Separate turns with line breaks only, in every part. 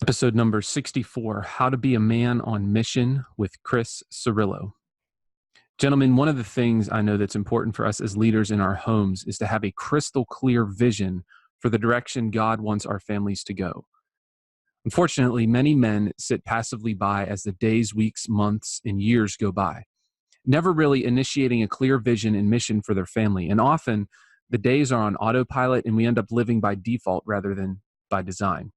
Episode number 64, How to Be a Man on Mission with Chris Cirullo. Gentlemen, one of the things I know that's important for us as leaders in our homes is to have a crystal clear vision for the direction God wants our families to go. Unfortunately, many men sit passively by as the days, weeks, months, and years go by, never really initiating a clear vision and mission for their family. And often the days are on autopilot and we end up living by default rather than by design.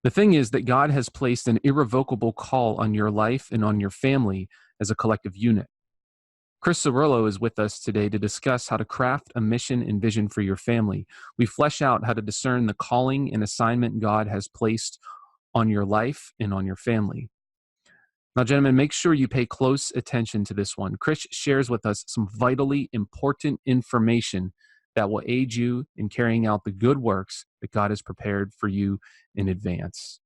The thing is that God has placed an irrevocable call on your life and on your family as a collective unit. Chris Cirullo is with us today to discuss how to craft a mission and vision for your family. We flesh out how to discern the calling and assignment God has placed on your life and on your family. Now, gentlemen, make sure you pay close attention to this one. Chris shares with us some vitally important information that will aid you in carrying out the good works that God has prepared for you in advance.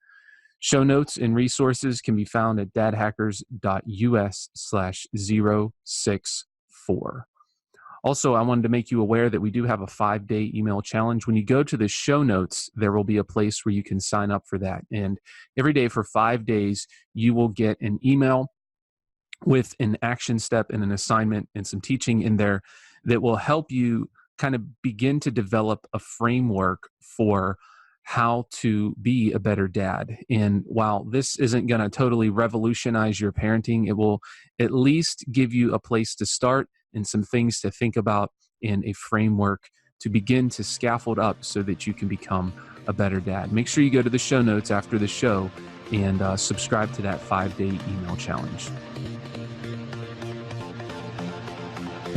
Show notes and resources can be found at dadhackers.us/064. Also, I wanted to make you aware that we do have a 5-day email challenge. When you go to the show notes, there will be a place where you can sign up for that. And every day for 5 days, you will get an email with an action step and an assignment and some teaching in there that will help you kind of begin to develop a framework for how to be a better dad. And while this isn't going to totally revolutionize your parenting, it will at least give you a place to start and some things to think about in a framework to begin to scaffold up so that you can become a better dad. Make sure you go to the show notes after the show and subscribe to that 5-day email challenge.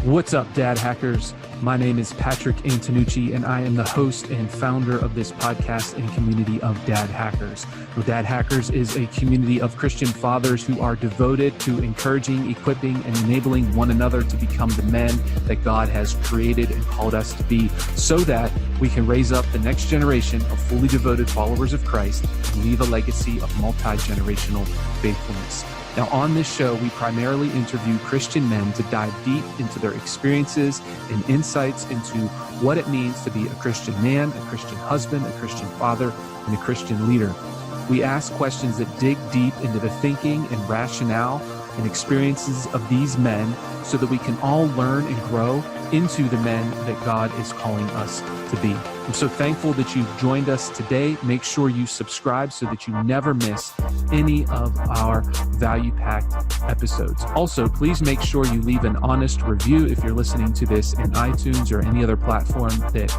What's up, Dad Hackers? My name is Patrick Antonucci, and I am the host and founder of this podcast and community of Dad Hackers. Well, Dad Hackers is a community of Christian fathers who are devoted to encouraging, equipping, and enabling one another to become the men that God has created and called us to be, so that we can raise up the next generation of fully devoted followers of Christ and leave a legacy of multi-generational faithfulness. Now, on this show, we primarily interview Christian men to dive deep into their experiences and insights into what it means to be a Christian man, a Christian husband, a Christian father, and a Christian leader. We ask questions that dig deep into the thinking and rationale and experiences of these men so that we can all learn and grow into the men that God is calling us to be. I'm so thankful that you've joined us today. Make sure you subscribe so that you never miss any of our value-packed episodes. Also, please make sure you leave an honest review if you're listening to this in iTunes or any other platform that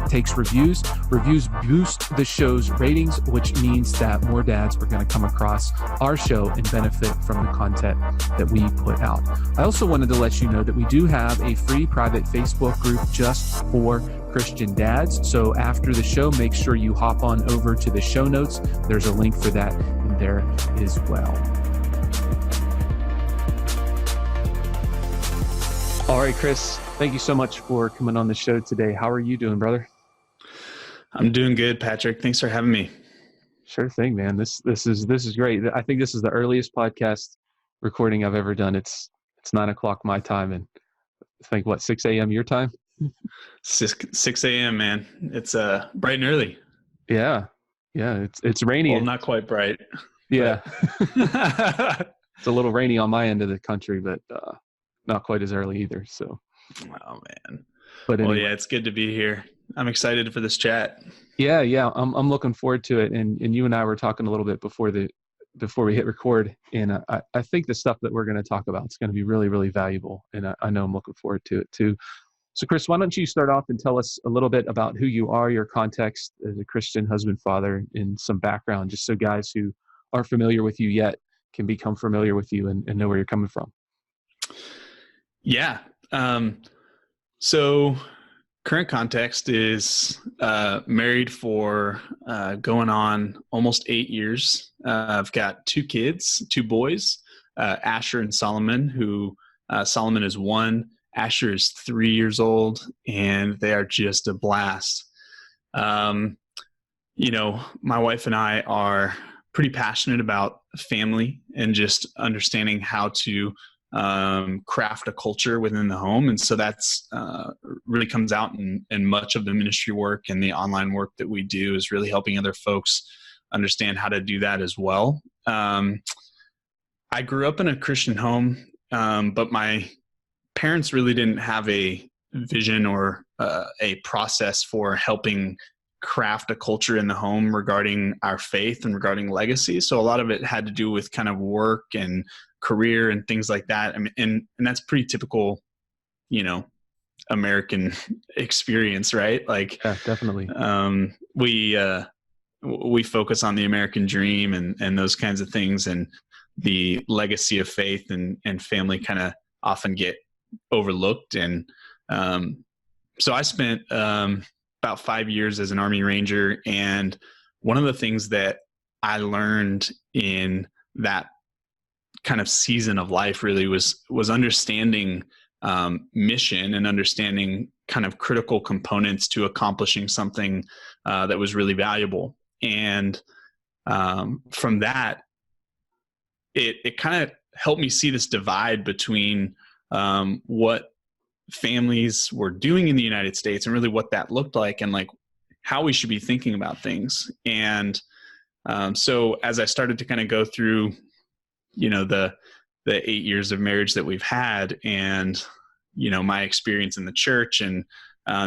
takes reviews. Reviews boost the show's ratings, which means that more dads are going to come across our show and benefit from the content that we put out. I also wanted to let you know that we do have a free private Facebook group just for Christian dads. So after the show, make sure you hop on over to the show notes. There's a link for that in there as well. All right, Chris, thank you so much for coming on the show today. How are you doing, brother?
I'm doing good, Patrick. Thanks for having me.
Sure thing, man. This is great. I think this is the earliest podcast recording I've ever done. It's 9 o'clock my time, and I think 6 a.m. your time?
6 a.m., man. It's bright and early.
Yeah. It's rainy.
Well, not quite bright.
Yeah. It's a little rainy on my end of the country, but not quite as early either. So.
Oh man.
But anyway.
Well, yeah, it's good to be here. I'm excited for this chat.
Yeah. I'm looking forward to it. And you and I were talking a little bit before we hit record, and I think the stuff that we're going to talk about is going to be really, really valuable, and I know I'm looking forward to it too. So, Chris, why don't you start off and tell us a little bit about who you are, your context as a Christian husband, father, and some background, just so guys who aren't familiar with you yet can become familiar with you and know where you're coming from.
Yeah. So current context is married for going on almost 8 years. I've got 2 kids, 2 boys, Asher and Solomon, who Solomon is 1. Asher is 3 years old, and they are just a blast. My wife and I are pretty passionate about family and just understanding how to craft a culture within the home. And so that's really comes out in much of the ministry work, and the online work that we do is really helping other folks understand how to do that as well. I grew up in a Christian home, but my parents really didn't have a vision or a process for helping craft a culture in the home regarding our faith and regarding legacy. So a lot of it had to do with kind of work and career and things like that. I mean, and that's pretty typical, American experience, right? Like,
Yeah, definitely.
We focus on the American dream and those kinds of things, and the legacy of faith and family kind of often get overlooked. And so I spent about 5 years as an Army Ranger, and one of the things that I learned in that kind of season of life really was understanding mission and understanding kind of critical components to accomplishing something that was really valuable. And from that, it kind of helped me see this divide between what families were doing in the United States and really what that looked like, and like how we should be thinking about things. And so as I started to kind of go through, the 8 years of marriage that we've had, and my experience in the church, and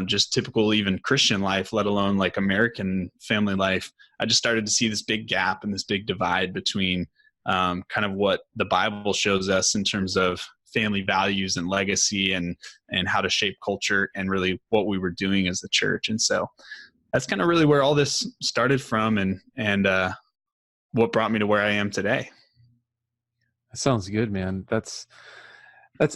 just typical even Christian life, let alone like American family life, I just started to see this big gap and this big divide between kind of what the Bible shows us in terms of family values and legacy and how to shape culture, and really what we were doing as the church. And so that's kind of really where all this started from, and what brought me to where I am today.
That sounds good, man. That's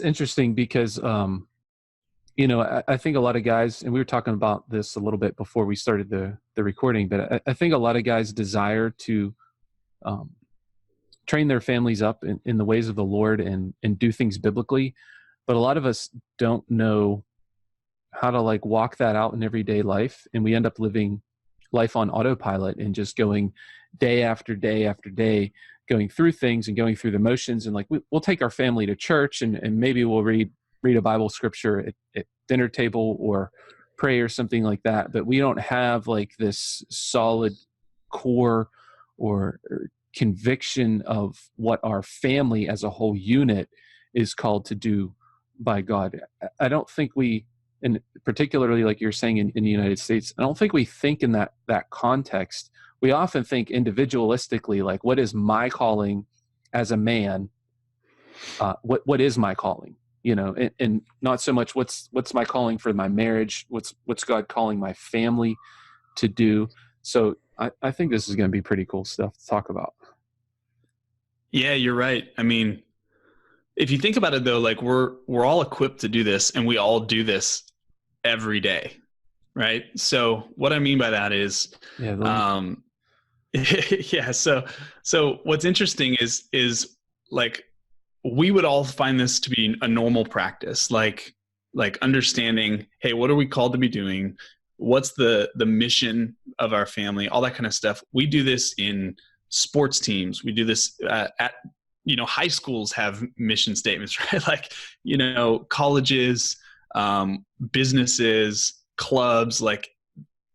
interesting because, I think a lot of guys, and we were talking about this a little bit before we started the recording, but I think a lot of guys desire to train their families up in the ways of the Lord and do things biblically. But a lot of us don't know how to like walk that out in everyday life. And we end up living life on autopilot and just going day after day after day, going through things and going through the motions. And like, we'll take our family to church and maybe we'll read a Bible scripture at dinner table or pray or something like that. But we don't have like this solid core or conviction of what our family as a whole unit is called to do by God. I don't think we, and particularly like you're saying in the United States, I don't think we think in that context. We often think individualistically, like, what is my calling as a man? What is my calling? And not so much what's my calling for my marriage, what's God calling my family to do. So I think this is going to be pretty cool stuff to talk about.
Yeah, you're right. I mean, if you think about it though, like we're all equipped to do this, and we all do this every day, right? So what I mean by that is, yeah, yeah. So what's interesting is like, we would all find this to be a normal practice, like understanding, hey, what are we called to be doing? What's the mission of our family? All that kind of stuff. We do this in sports teams. We do this at high schools have mission statements, right? Like, colleges, businesses, clubs, like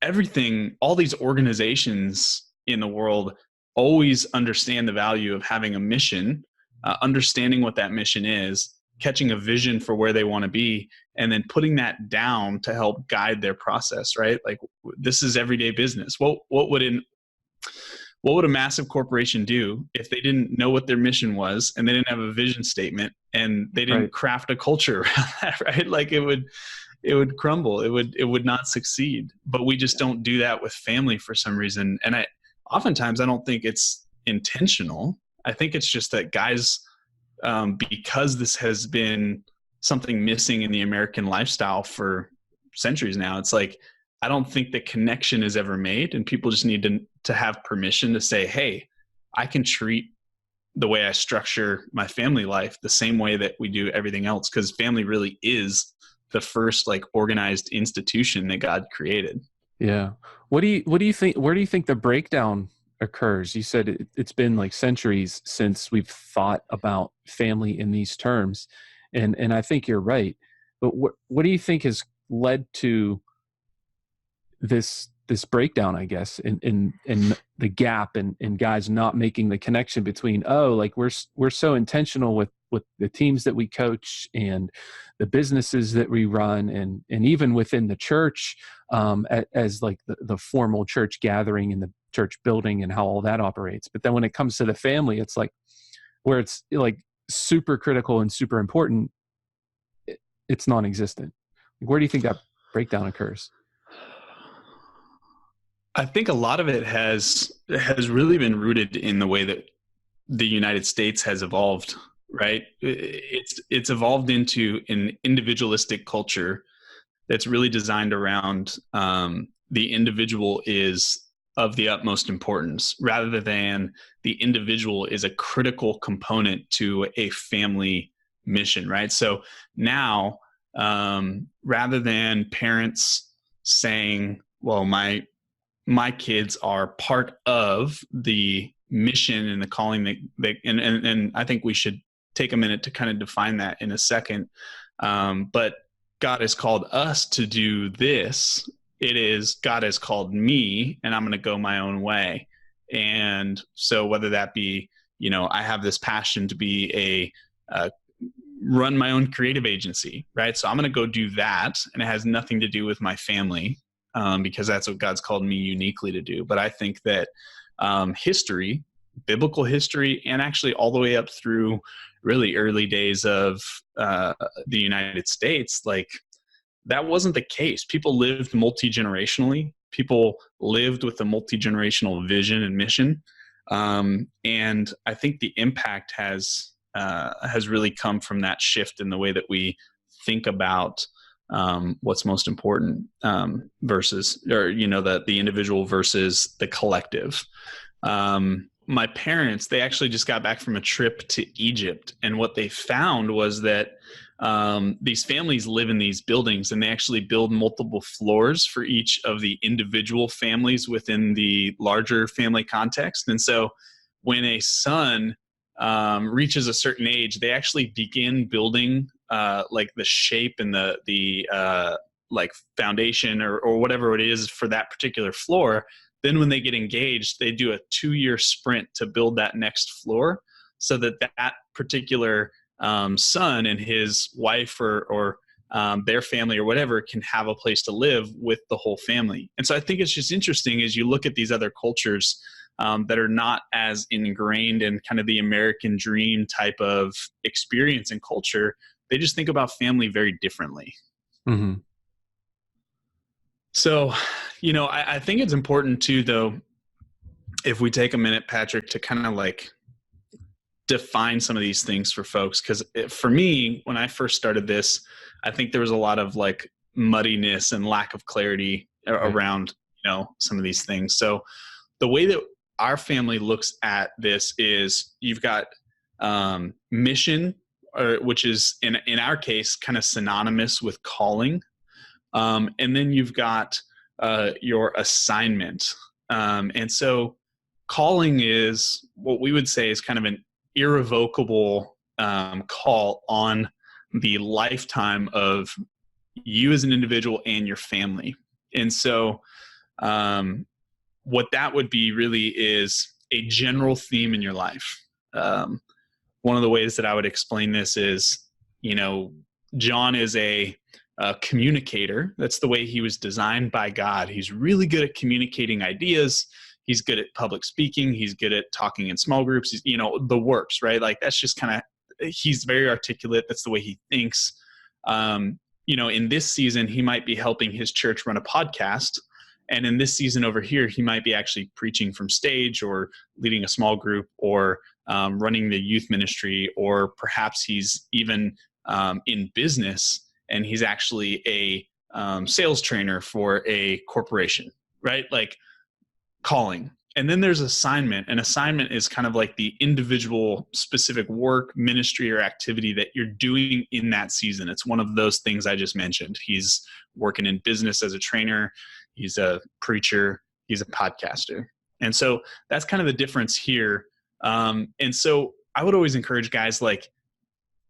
everything, all these organizations in the world always understand the value of having a mission, understanding what that mission is, catching a vision for where they want to be, and then putting that down to help guide their process, right? Like, this is everyday business. What would a massive corporation do if they didn't know what their mission was, and they didn't have a vision statement, and they didn't craft a culture around that, right? Like, it would crumble. It would not succeed. But we just don't do that with family for some reason. And oftentimes I don't think it's intentional. I think it's just that guys, because this has been something missing in the American lifestyle for centuries now, it's like, I don't think the connection is ever made, and people just need to have permission to say, hey, I can treat the way I structure my family life the same way that we do everything else, because family really is the first like organized institution that God created.
Yeah. What do you think? Where do you think the breakdown occurs? You said it's been like centuries since we've thought about family in these terms, and I think you're right. But what do you think has led to this this breakdown, I guess, in the gap, and guys not making the connection between, oh, like we're so intentional with the teams that we coach and the businesses that we run, and even within the church, as like the formal church gathering and the church building and how all that operates. But then when it comes to the family, it's like where it's like super critical and super important, it's non-existent. Where do you think that breakdown occurs?
I think a lot of it has really been rooted in the way that the United States has evolved, right? It's evolved into an individualistic culture that's really designed around the individual is of the utmost importance, rather than the individual is a critical component to a family mission, right? So now, rather than parents saying, well, my kids are part of the mission and the calling that and I think we should take a minute to kind of define that in a second. But God has called us to do this. It is God has called me, and I'm going to go my own way. And so whether that be, I have this passion to be run my own creative agency, right? So I'm going to go do that, and it has nothing to do with my family, because that's what God's called me uniquely to do. But I think that history, biblical history, and actually all the way up through really early days of the United States, like that wasn't the case. People lived multi-generationally. People lived with a multi-generational vision and mission. And I think the impact has really come from that shift in the way that we think about what's most important, versus, or the individual versus the collective. My parents, they actually just got back from a trip to Egypt, and what they found was that these families live in these buildings, and they actually build multiple floors for each of the individual families within the larger family context. And so when a son reaches a certain age, they actually begin building like the shape and the like foundation or whatever it is for that particular floor. Then when they get engaged, they do a 2-year sprint to build that next floor, so that particular son and his wife or their family or whatever can have a place to live with the whole family. And so I think it's just interesting as you look at these other cultures that are not as ingrained in kind of the American dream type of experience and culture, they just think about family very differently.
Mm-hmm.
So, I think it's important too, though, if we take a minute, Patrick, to kind of like define some of these things for folks. Because for me, when I first started this, I think there was a lot of like muddiness and lack of clarity around, some of these things. So the way that our family looks at this is you've got mission, which is in our case kind of synonymous with calling. And then you've got your assignment. And so calling is what we would say is kind of an irrevocable call on the lifetime of you as an individual and your family. And so what that would be really is a general theme in your life. One of the ways that I would explain this is, John is a communicator. That's the way he was designed by God. He's really good at communicating ideas. He's good at public speaking. He's good at talking in small groups. He's, the works, right? Like that's just kind of, he's very articulate. That's the way he thinks. In this season, he might be helping his church run a podcast. And in this season over here, he might be actually preaching from stage or leading a small group or running the youth ministry, or perhaps he's even in business and he's actually a sales trainer for a corporation, right? Like calling. And then there's assignment. And assignment is kind of like the individual specific work, ministry, or activity that you're doing in that season. It's one of those things I just mentioned. He's working in business as a trainer. He's a preacher. He's a podcaster. And so that's kind of the difference here. And so I would always encourage guys, like,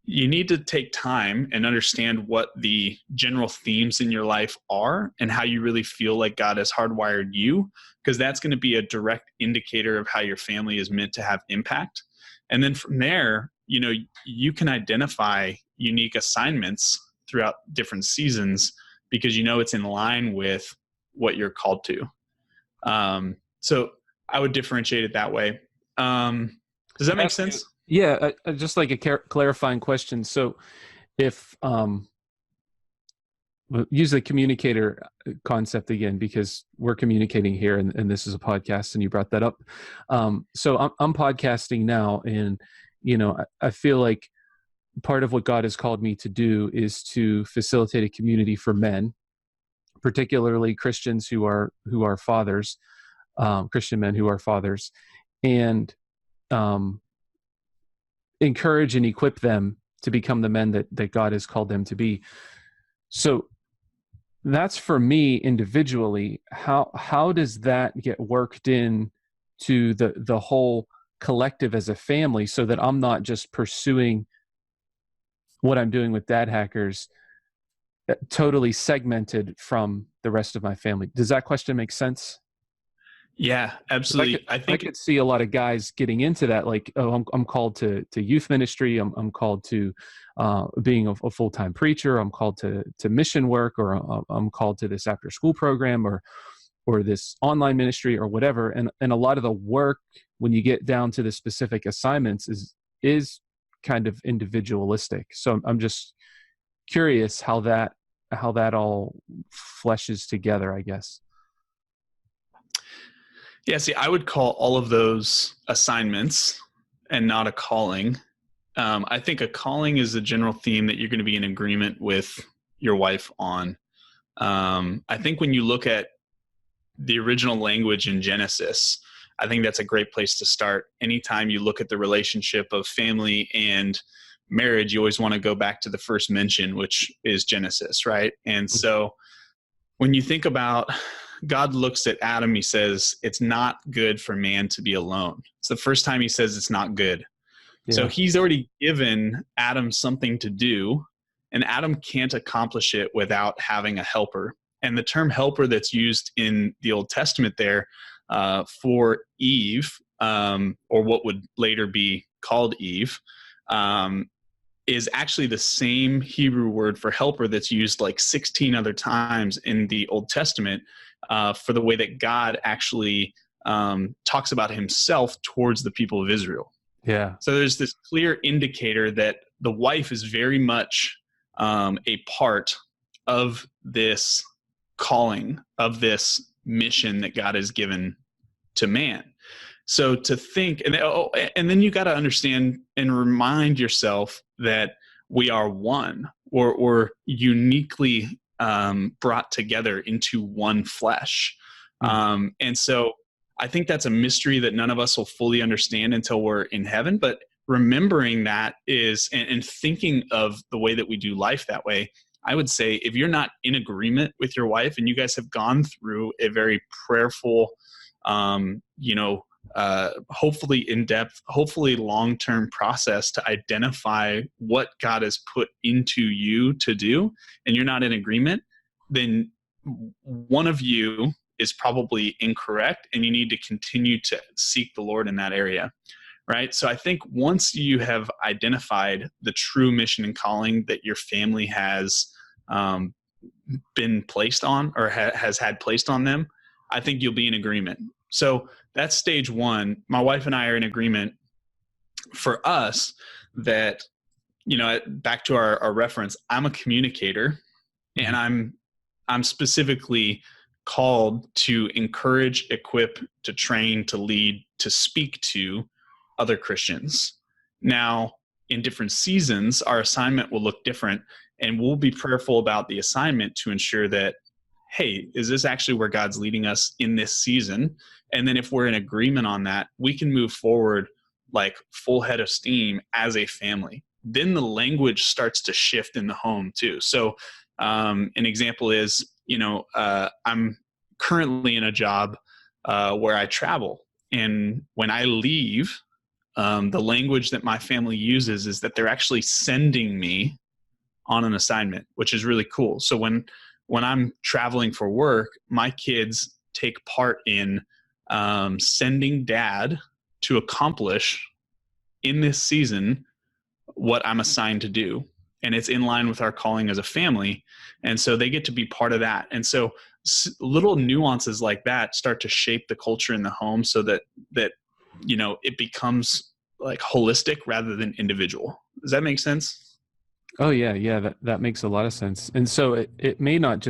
you need to take time and understand what the general themes in your life are and how you really feel like God has hardwired you, because that's going to be a direct indicator of how your family is meant to have impact. And then from there, you can identify unique assignments throughout different seasons because it's in line with what you're called to. So I would differentiate it that way. Does that make sense?
Yeah, just like a clarifying question. So if use the communicator concept again, because we're communicating here and this is a podcast and you brought that up. So I'm podcasting now, and I feel like part of what God has called me to do is to facilitate a community for men, particularly Christians who are fathers, Christian men who are fathers, and encourage and equip them to become the men that God has called them to be. So that's for me individually. How does that get worked in to the whole collective as a family, so that I'm not just pursuing what I'm doing with Dad Hackers totally segmented from the rest of my family? Does that question make sense?
Yeah, absolutely.
I could see a lot of guys getting into that, like, oh, I'm called to youth ministry. I'm called to being a full-time preacher. I'm called to mission work, or I'm called to this after-school program, or this online ministry, or whatever. And a lot of the work, when you get down to the specific assignments, is kind of individualistic. So I'm just curious how that all fleshes together, I guess.
Yeah, see, I would call all of those assignments and not a calling. I think a calling is a general theme that you're going to be in agreement with your wife on. I think when you look at the original language in Genesis, I think that's a great place to start. Anytime you look at the relationship of family and marriage, you always want to go back to the first mention, which is Genesis, right? And so when you think about God looks at Adam, he says, it's not good for man to be alone. It's the first time he says it's not good. Yeah. So he's already given Adam something to do, and Adam can't accomplish it without having a helper. And the term helper that's used in the Old Testament there for Eve, or what would later be called Eve, is actually the same Hebrew word for helper that's used like 16 other times in the Old Testament for the way that God actually talks about himself towards the people of Israel.
Yeah.
So there's this clear indicator that the wife is very much a part of this calling, of this mission that God has given to man. So to think, and then you got to understand and remind yourself that we are one, or uniquely brought together into one flesh. Mm-hmm. And so I think that's a mystery that none of us will fully understand until we're in heaven. But remembering that is, and thinking of the way that we do life that way, I would say if you're not in agreement with your wife and you guys have gone through a very prayerful, hopefully in-depth, hopefully long-term process to identify what God has put into you to do, and you're not in agreement, then one of you is probably incorrect, and you need to continue to seek the Lord in that area, right? So I think once you have identified the true mission and calling that your family has been placed on, or has had placed on them, I think you'll be in agreement. So that's stage one. My wife and I are in agreement for us that, back to our reference, I'm a communicator, and I'm specifically called to encourage, equip, to train, to lead, to speak to other Christians. Now, in different seasons, our assignment will look different, and we'll be prayerful about the assignment to ensure that, hey, is this actually where God's leading us in this season? And then if we're in agreement on that, we can move forward like full head of steam as a family. Then the language starts to shift in the home too. So an example is, I'm currently in a job where I travel. And when I leave the language that my family uses is that they're actually sending me on an assignment, which is really cool. So when I'm traveling for work, my kids take part in sending dad to accomplish in this season what I'm assigned to do. And it's in line with our calling as a family. And so they get to be part of that. And so little nuances like that start to shape the culture in the home so that it becomes like holistic rather than individual. Does that make sense?
Oh yeah. That makes a lot of sense. And so it may not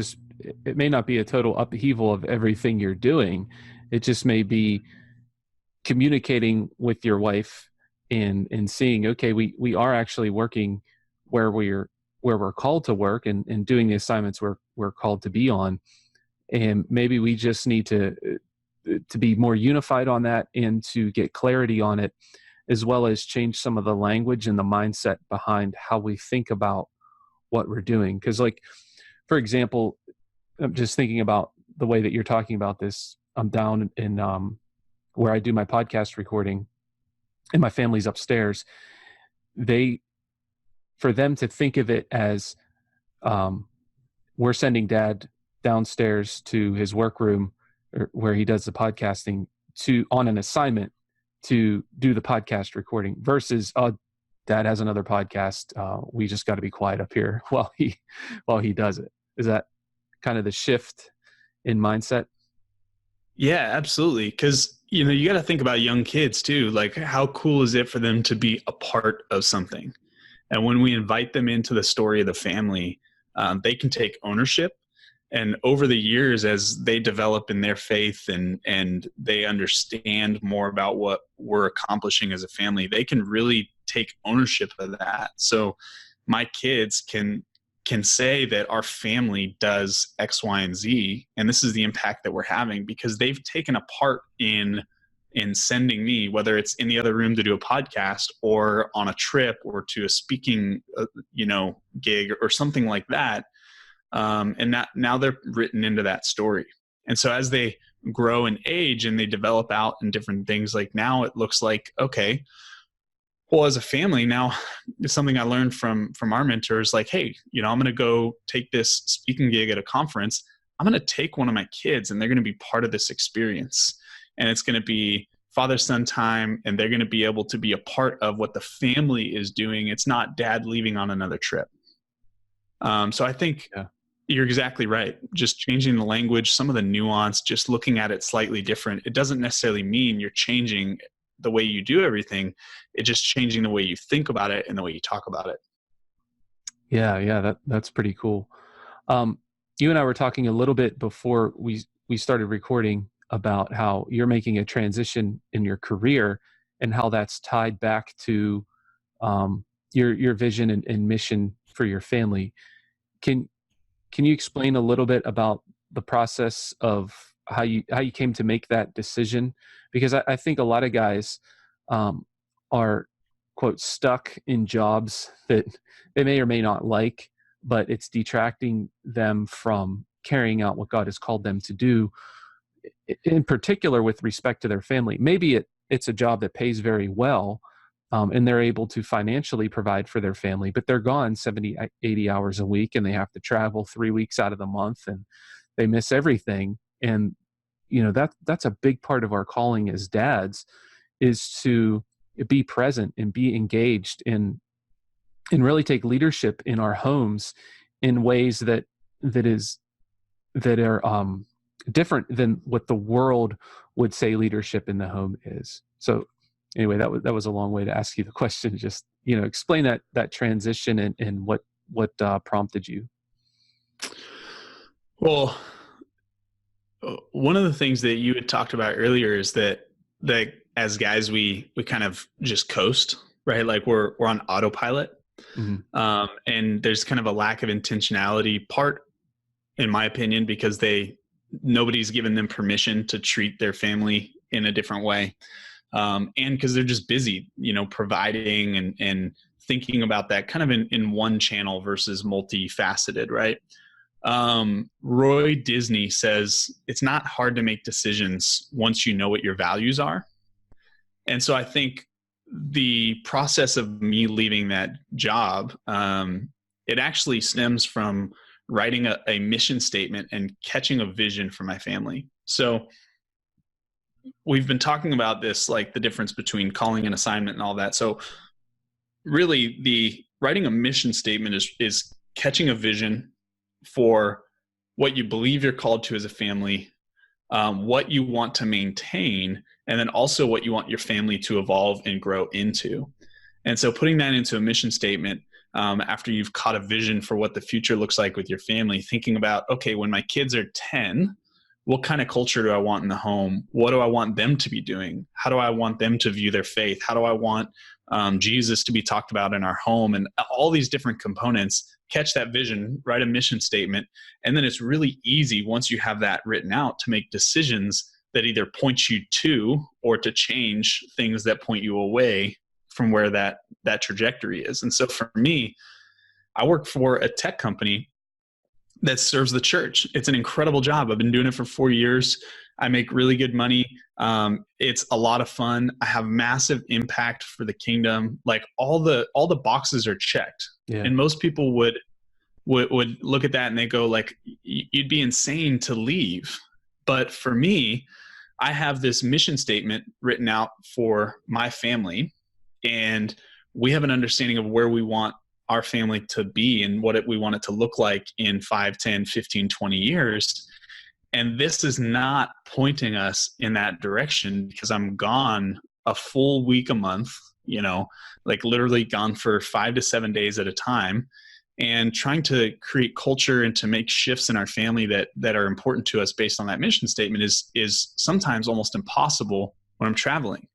be a total upheaval of everything you're doing. It just may be communicating with your wife and seeing, okay, we are actually working where we're called to work and doing the assignments we're called to be on. And maybe we just need to be more unified on that and to get clarity on it, as well as change some of the language and the mindset behind how we think about what we're doing. Because, like, for example, I'm just thinking about the way that you're talking about this. I'm down in where I do my podcast recording, and my family's upstairs. For them to think of it as we're sending dad downstairs to his workroom where he does the podcasting on an assignment to do the podcast recording versus dad has another podcast. We just got to be quiet up here while he does it. Is that kind of the shift in mindset?
Yeah, absolutely. Because, you got to think about young kids too. Like, how cool is it for them to be a part of something? And when we invite them into the story of the family, they can take ownership. And over the years, as they develop in their faith and they understand more about what we're accomplishing as a family, they can really take ownership of that. So my kids can say that our family does X, Y, and Z, and this is the impact that we're having because they've taken a part in sending me, whether it's in the other room to do a podcast or on a trip or to a speaking, gig or something like that. And now they're written into that story. And so as they grow in age and they develop out in different things, like now it looks like, okay, well, as a family now, it's something I learned from our mentors, like, hey, I'm going to go take this speaking gig at a conference. I'm going to take one of my kids and they're going to be part of this experience. And it's going to be father-son time, and they're going to be able to be a part of what the family is doing. It's not dad leaving on another trip. So I think you're exactly right. Just changing the language, some of the nuance, just looking at it slightly different. It doesn't necessarily mean you're changing the way you do everything. It's just changing the way you think about it and the way you talk about it.
Yeah, that's pretty cool. You and I were talking a little bit before we started recording about how you're making a transition in your career and how that's tied back to your vision and mission for your family. Can you explain a little bit about the process of how you came to make that decision? Because I think a lot of guys are, quote, stuck in jobs that they may or may not like, but it's detracting them from carrying out what God has called them to do, in particular with respect to their family. Maybe it's a job that pays very well, and they're able to financially provide for their family, but they're gone 70, 80 hours a week, and they have to travel 3 weeks out of the month, and they miss everything. And that's a big part of our calling as dads, is to be present and be engaged and really take leadership in our homes in ways that are different than what the world would say leadership in the home is. So anyway, that was a long way to ask you the question. Just, explain that transition and what prompted you.
Well, one of the things that you had talked about earlier is that as guys, we kind of just coast, right? Like we're on autopilot. Mm-hmm. And there's kind of a lack of intentionality part, in my opinion, because nobody's given them permission to treat their family in a different way. And because they're just busy, providing and thinking about that kind of in one channel versus multifaceted, right? Roy Disney says it's not hard to make decisions once you know what your values are. And so I think the process of me leaving that job, it actually stems from writing a mission statement and catching a vision for my family. So we've been talking about this, like the difference between calling and assignment and all that. So really, the writing a mission statement is catching a vision for what you believe you're called to as a family, what you want to maintain, and then also what you want your family to evolve and grow into. And so putting that into a mission statement, after you've caught a vision for what the future looks like with your family, thinking about, okay, when my kids are 10, what kind of culture do I want in the home? What do I want them to be doing? How do I want them to view their faith? How do I want Jesus to be talked about in our home? And all these different components, catch that vision, write a mission statement. And then it's really easy once you have that written out to make decisions that either point you to or to change things that point you away from where that trajectory is. And so for me, I work for a tech company that serves the church. It's an incredible job. I've been doing it for 4 years. I make really good money. It's a lot of fun. I have massive impact for the kingdom. Like all the boxes are checked.
Yeah.
And most people would look at that and they go like, you'd be insane to leave. But for me, I have this mission statement written out for my family, and we have an understanding of where we want our family to be and what we want it to look like in 5, 10, 15, 20 years. And this is not pointing us in that direction because I'm gone a full week a month, like literally gone for 5 to 7 days at a time, and trying to create culture and to make shifts in our family that are important to us based on that mission statement is sometimes almost impossible when I'm traveling.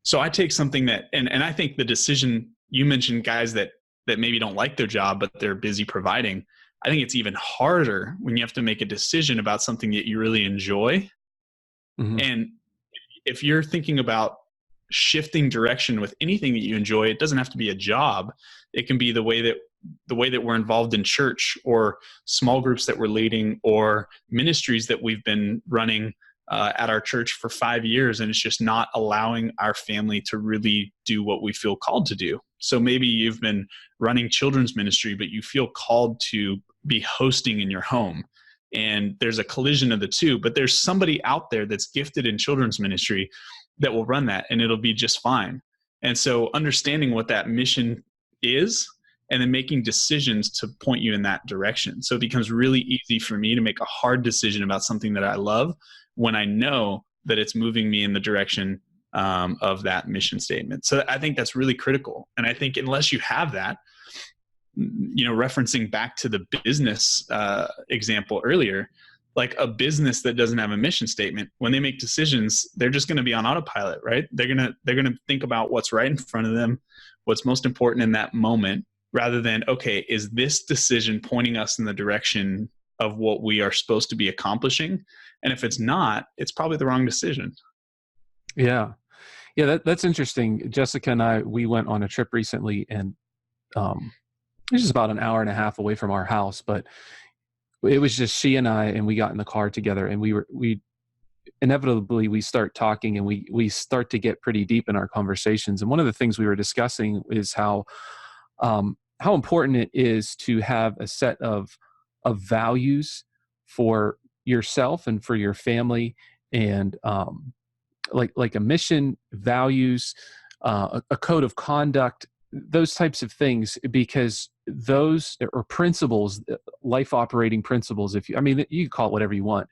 So I take something that, and I think the decision you mentioned, guys that maybe don't like their job, but they're busy providing. I think it's even harder when you have to make a decision about something that you really enjoy. Mm-hmm. And if you're thinking about shifting direction with anything that you enjoy, it doesn't have to be a job. It can be the way that we're involved in church, or small groups that we're leading, or ministries that we've been running at our church for 5 years, and it's just not allowing our family to really do what we feel called to do. So maybe you've been running children's ministry, but you feel called to be hosting in your home. And there's a collision of the two, but there's somebody out there that's gifted in children's ministry that will run that, and it'll be just fine. And so understanding what that mission is, and then making decisions to point you in that direction. So it becomes really easy for me to make a hard decision about something that I love when I know that it's moving me in the direction of that mission statement. So I think that's really critical. And I think unless you have that, referencing back to the business example earlier, like a business that doesn't have a mission statement, when they make decisions, they're just going to be on autopilot, right? They're going to think about what's right in front of them, what's most important in that moment, rather than, okay, is this decision pointing us in the direction of what we are supposed to be accomplishing? And if it's not, it's probably the wrong decision.
Yeah. Yeah, that's interesting. Jessica and I, we went on a trip recently, and it was just about an hour and a half away from our house, but it was just she and I, and we got in the car together, and we inevitably we start talking, and we start to get pretty deep in our conversations. And one of the things we were discussing is how important it is to have a set of values for yourself and for your family, and like a mission, values, a code of conduct, those types of things, because those are principles, life operating principles. You call it whatever you want,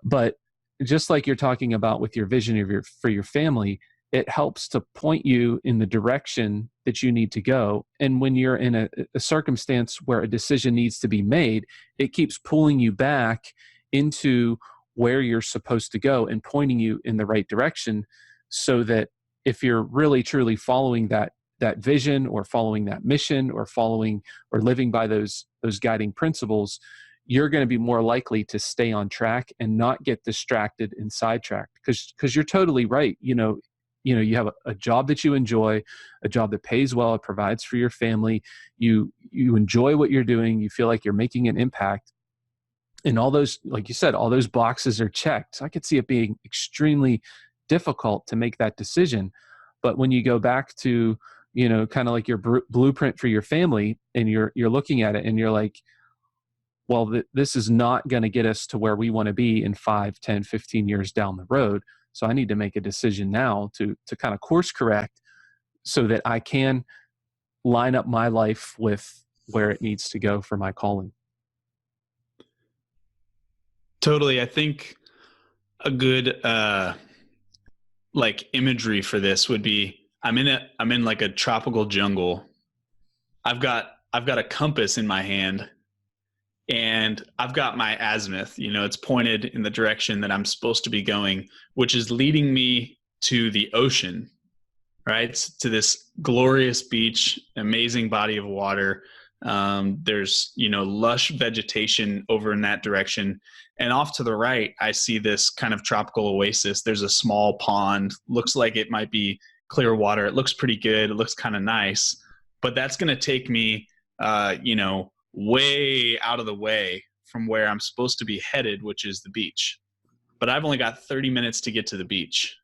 but just like you're talking about with your vision for your family, it helps to point you in the direction that you need to go. And when you're in a circumstance where a decision needs to be made, it keeps pulling you back into where you're supposed to go and pointing you in the right direction, so that if you're really truly following that vision, or following that mission, or following or living by those guiding principles, you're going to be more likely to stay on track and not get distracted and sidetracked. Because you're totally right. You have a job that you enjoy, a job that pays well, it provides for your family. You enjoy what you're doing. You feel like you're making an impact. And all those, like you said, all those boxes are checked. So I could see it being extremely difficult to make that decision. But when you go back to, kind of like your blueprint for your family, and you're looking at it and you're like, well, this is not going to get us to where we want to be in 5, 10, 15 years down the road. So I need to make a decision now to kind of course correct so that I can line up my life with where it needs to go for my calling.
Totally. I think a good like imagery for this would be I'm in like a tropical jungle. I've got a compass in my hand, and I've got my azimuth, it's pointed in the direction that I'm supposed to be going, which is leading me to the ocean, right? To this glorious beach, amazing body of water. There's, lush vegetation over in that direction. And off to the right, I see this kind of tropical oasis. There's a small pond, looks like it might be clear water. It looks pretty good. It looks kind of nice, but that's going to take me, way out of the way from where I'm supposed to be headed, which is the beach. But I've only got 30 minutes to get to the beach.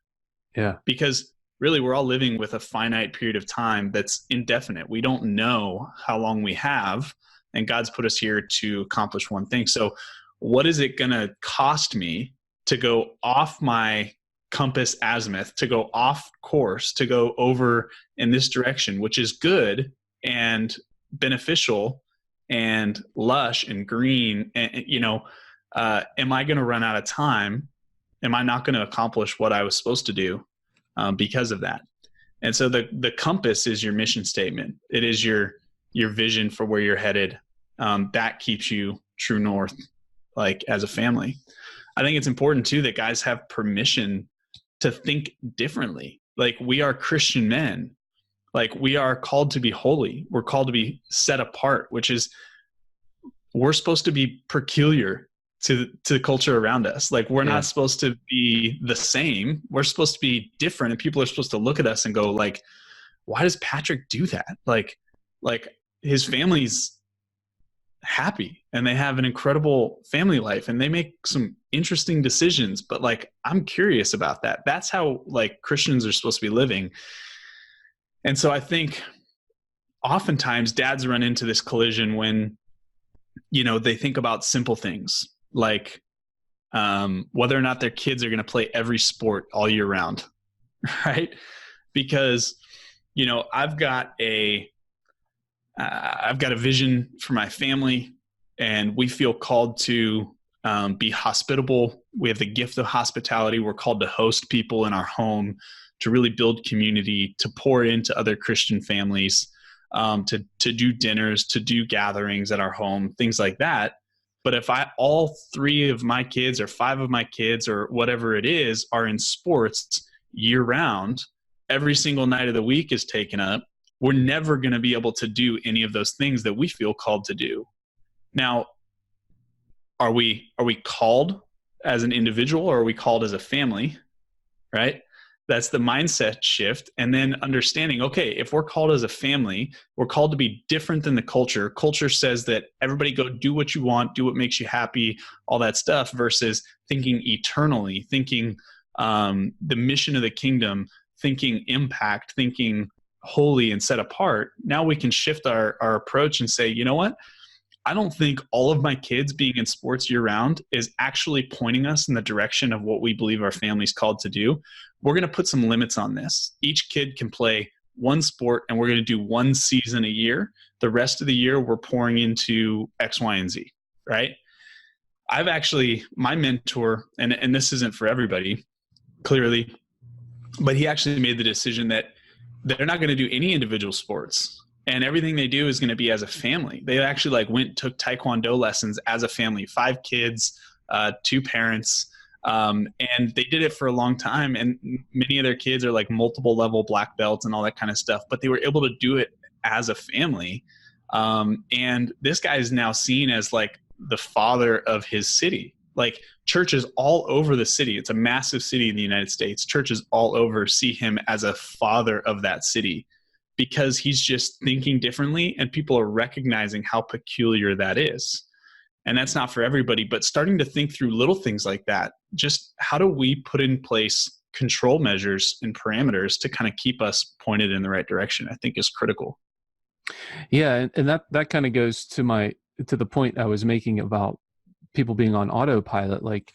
Yeah.
Because really we're all living with a finite period of time that's indefinite. We don't know how long we have, and God's put us here to accomplish one thing. So what is it going to cost me to go off my compass azimuth, to go off course, to go over in this direction, which is good and beneficial and lush and green, and am I going to run out of time? Am I not going to accomplish what I was supposed to do because of that? And so the compass is your mission statement. It is your vision for where you're headed. That keeps you true north, like as a family. I think it's important too that guys have permission to think differently. Like, we are Christian men. Like, we are called to be holy. We're called to be set apart, which is, we're supposed to be peculiar to the culture around us. Like, we're not supposed to be the same. We're supposed to be different. And people are supposed to look at us and go like, why does Patrick do that? Like his family's happy and they have an incredible family life and they make some interesting decisions, but like, I'm curious about that. That's how like Christians are supposed to be living. And so I think oftentimes dads run into this collision when, they think about simple things like whether or not their kids are going to play every sport all year round, right? Because, I've got a vision for my family, and we feel called to be hospitable. We have the gift of hospitality. We're called to host people in our home, to really build community, to pour into other Christian families, to do dinners, to do gatherings at our home, things like that. But if all 3 of my kids or 5 of my kids or whatever it is are in sports year round, every single night of the week is taken up, we're never going to be able to do any of those things that we feel called to do. Now, are we called as an individual, or are we called as a family? Right? That's the mindset shift. And then understanding, okay, if we're called as a family, we're called to be different than the culture. Culture says that everybody go do what you want, do what makes you happy, all that stuff, versus thinking eternally, thinking the mission of the kingdom, thinking impact, thinking holy and set apart. Now we can shift our approach and say, you know what? I don't think all of my kids being in sports year round is actually pointing us in the direction of what we believe our family's called to do. We're going to put some limits on this. Each kid can play one sport, and we're going to do one season a year. The rest of the year, we're pouring into X, Y, and Z, right? I've actually, my mentor, and this isn't for everybody, clearly, but he actually made the decision that they're not going to do any individual sports. And everything they do is going to be as a family. They actually took Taekwondo lessons as a family, 5 kids, 2 parents. And they did it for a long time. And many of their kids are like multiple level black belts and all that kind of stuff, but they were able to do it as a family. And this guy is now seen as like the father of his city. Like, churches all over the city. It's a massive city in the United States. Churches all over see him as a father of that city, because he's just thinking differently, and people are recognizing how peculiar that is. And that's not for everybody, but starting to think through little things like that. Just how do we put in place control measures and parameters to kind of keep us pointed in the right direction, I think is critical.
Yeah, and that kind of goes to the point I was making about people being on autopilot. Like,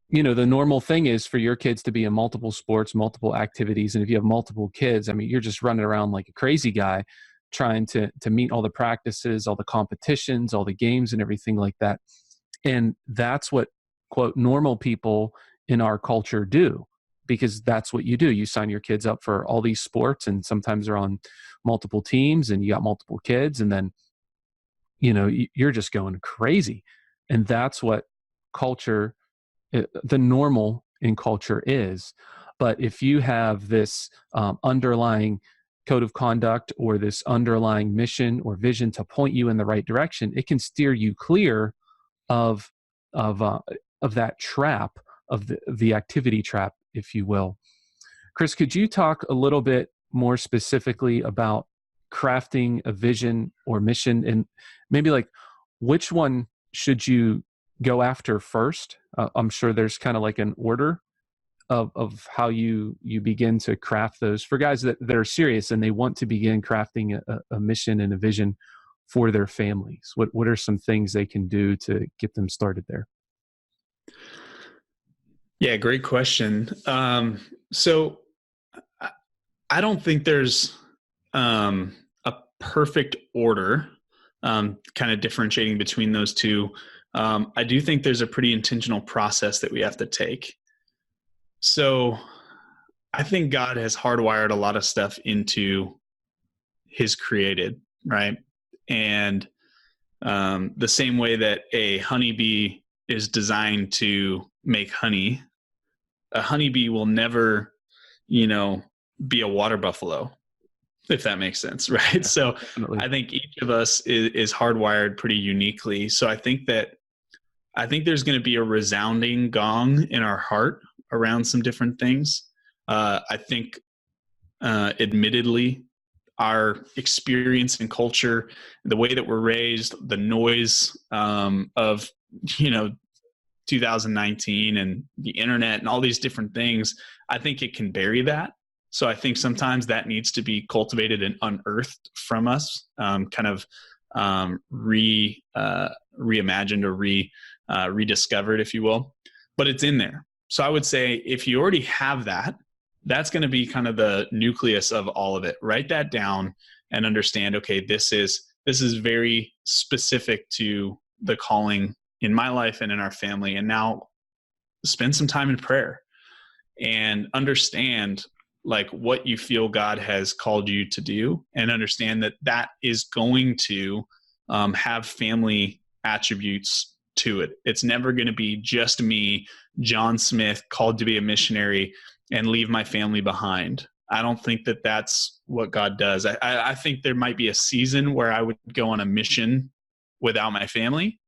the normal thing is for your kids to be in multiple sports, multiple activities. And if you have multiple kids, I mean, you're just running around like a crazy guy trying to meet all the practices, all the competitions, all the games and everything like that. And that's what, quote, normal people in our culture do, because that's what you do. You sign your kids up for all these sports, and sometimes they're on multiple teams and you got multiple kids, and then, you're just going crazy. And that's what culture, the normal in culture is. But if you have this underlying code of conduct or this underlying mission or vision to point you in the right direction, it can steer you clear of that trap, of the activity trap, if you will. Chris, could you talk a little bit more specifically about crafting a vision or mission, and maybe like which one should you go after first? I'm sure there's kind of like an order of how you begin to craft those for guys that are serious and they want to begin crafting a mission and a vision for their families. What are some things they can do to get them started there?
Yeah, great question. So I don't think there's a perfect order, kind of differentiating between those two. I do think there's a pretty intentional process that we have to take. So I think God has hardwired a lot of stuff into his created, right? And the same way that a honeybee is designed to make honey, a honeybee will never, be a water buffalo, if that makes sense, right? Yeah, so definitely. I think each of us is hardwired pretty uniquely. So I think there's going to be a resounding gong in our heart around some different things. I think, admittedly, our experience and culture, the way that we're raised, the noise of 2019 and the internet and all these different things, I think it can bury that. So I think sometimes that needs to be cultivated and unearthed from us, reimagined or rediscovered, if you will. But it's in there. So I would say if you already have that, that's going to be kind of the nucleus of all of it. Write that down and understand, okay, this is very specific to the calling in my life and in our family. And now spend some time in prayer and understand like what you feel God has called you to do, and understand that is going to have family attributes to it. It's never going to be just me, John Smith, called to be a missionary and leave my family behind. I don't think that that's what God does. I think there might be a season where I would go on a mission without my family,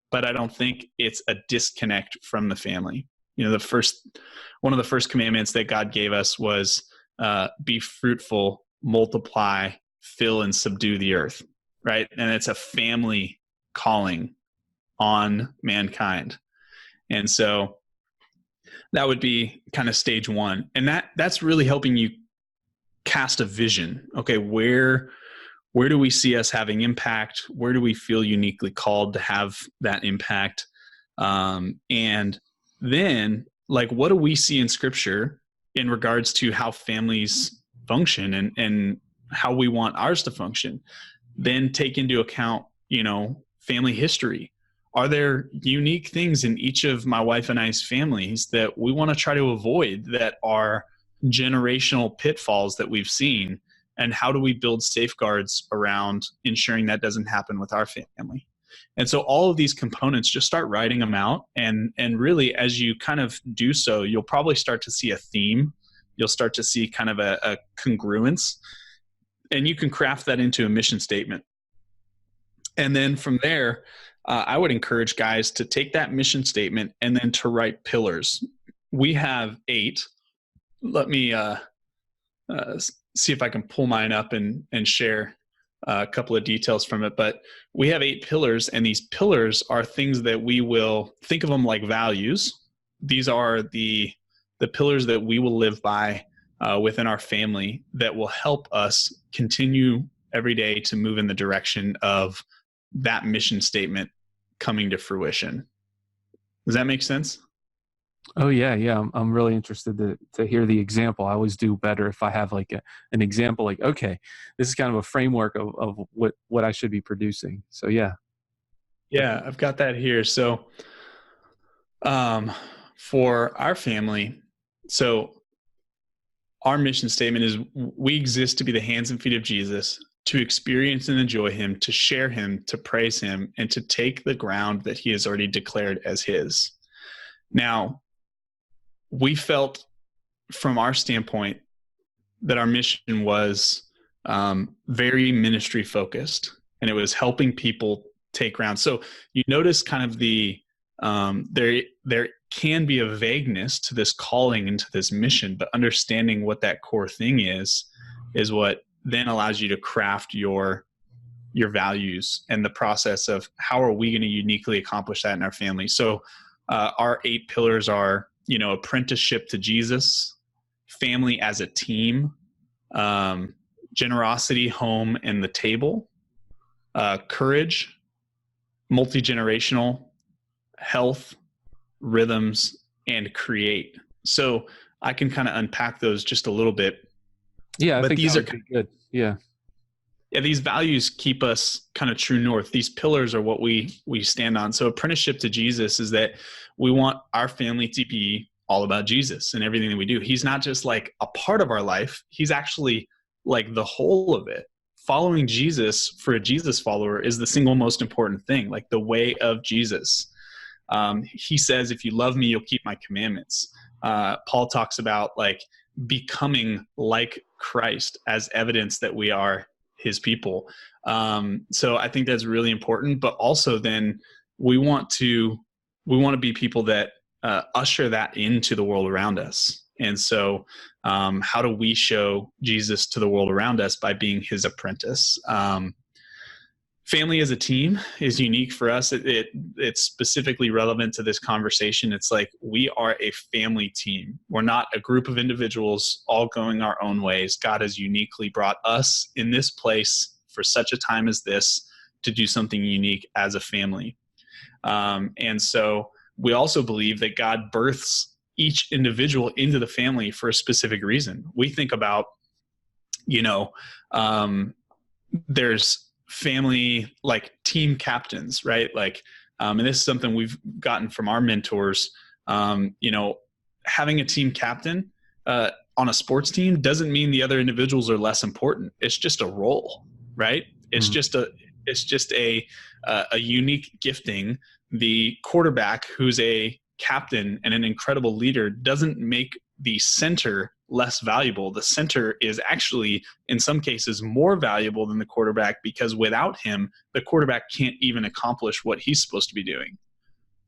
but I don't think it's a disconnect from the family. One of the first commandments that God gave us was be fruitful, multiply, fill, and subdue the earth, right? And it's a family calling on mankind. And so that would be kind of stage one. And that's really helping you cast a vision. Okay, where do we see us having impact? Where do we feel uniquely called to have that impact? And then, like, what do we see in Scripture in regards to how families function and how we want ours to function? Then take into account, family history. Are there unique things in each of my wife and I's families that we want to try to avoid that are generational pitfalls that we've seen? And how do we build safeguards around ensuring that doesn't happen with our family? And so all of these components, just start writing them out. And really, as you kind of do so, you'll probably start to see a theme. You'll start to see kind of a congruence. And you can craft that into a mission statement. And then from there, I would encourage guys to take that mission statement and then to write pillars. We have 8. Let me see if I can pull mine up and share a couple of details from it. But we have 8 pillars, and these pillars are things that we will think of them like values. These are the the pillars that we will live by within our family that will help us continue every day to move in the direction of that mission statement coming to fruition. Does that make sense?
Oh yeah, yeah. I'm really interested to hear the example. I always do better if I have like an example, like, okay, this is kind of a framework of what I should be producing. So yeah.
Yeah, I've got that here. So for our family, so our mission statement is we exist to be the hands and feet of Jesus, to experience and enjoy him, to share him, to praise him, and to take the ground that he has already declared as his. Now, we felt from our standpoint that our mission was very ministry focused, and it was helping people take ground. So you notice kind of the there can be a vagueness to this calling into this mission, but understanding what that core thing is what then allows you to craft your values and the process of how are we going to uniquely accomplish that in our family. So our 8 pillars are, apprenticeship to Jesus, family as a team, generosity, home, and the table, courage, multi-generational, health, rhythms, and create. So I can kind of unpack those just a little bit.
Yeah,
but
I think
these are
good. Yeah.
Yeah, these values keep us kind of true north. These pillars are what we stand on. So apprenticeship to Jesus is that we want our family to be all about Jesus and everything that we do. He's not just like a part of our life. He's actually like the whole of it. Following Jesus for a Jesus follower is the single most important thing, like the way of Jesus. He says, if you love me, you'll keep my commandments. Paul talks about like becoming like Christ as evidence that we are his people. So I think that's really important, but also then we want to be people that usher that into the world around us. And so how do we show Jesus to the world around us? By being his apprentice. Family as a team is unique for us. It's specifically relevant to this conversation. It's like we are a family team. We're not a group of individuals all going our own ways. God has uniquely brought us in this place for such a time as this to do something unique as a family. And so we also believe that God births each individual into the family for a specific reason. We think about, there's family like team captains, right? Like, and this is something we've gotten from our mentors. Having a team captain on a sports team doesn't mean the other individuals are less important. It's just a role, right? It's just a unique gifting. The quarterback, who's a captain and an incredible leader, doesn't make the center less valuable. The center is actually, in some cases, more valuable than the quarterback, because without him, the quarterback can't even accomplish what he's supposed to be doing.